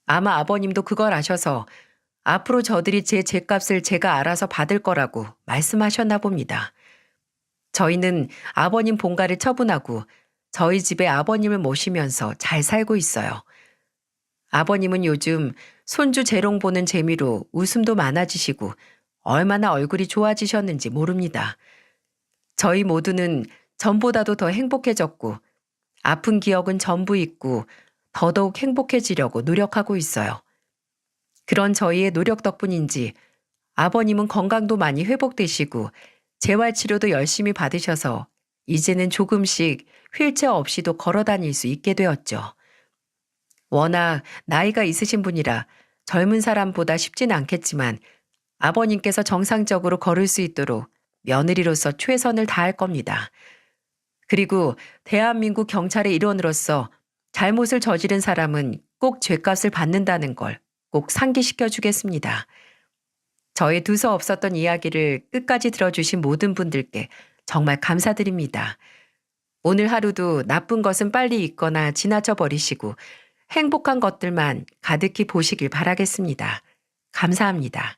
아마 아버님도 그걸 아셔서 앞으로 저들이 제 죗값을 제가 알아서 받을 거라고 말씀하셨나 봅니다. 저희는 아버님 본가를 처분하고 저희 집에 아버님을 모시면서 잘 살고 있어요. 아버님은 요즘 손주 재롱 보는 재미로 웃음도 많아지시고 얼마나 얼굴이 좋아지셨는지 모릅니다. 저희 모두는 전보다도 더 행복해졌고 아픈 기억은 전부 잊고 더더욱 행복해지려고 노력하고 있어요. 그런 저희의 노력 덕분인지 아버님은 건강도 많이 회복되시고 재활치료도 열심히 받으셔서 이제는 조금씩 휠체어 없이도 걸어 다닐 수 있게 되었죠. 워낙 나이가 있으신 분이라 젊은 사람보다 쉽진 않겠지만 아버님께서 정상적으로 걸을 수 있도록 며느리로서 최선을 다할 겁니다. 그리고 대한민국 경찰의 일원으로서 잘못을 저지른 사람은 꼭 죗값을 받는다는 걸 꼭 상기시켜 주겠습니다. 저의 두서 없었던 이야기를 끝까지 들어주신 모든 분들께 정말 감사드립니다. 오늘 하루도 나쁜 것은 빨리 잊거나 지나쳐 버리시고 행복한 것들만 가득히 보시길 바라겠습니다. 감사합니다.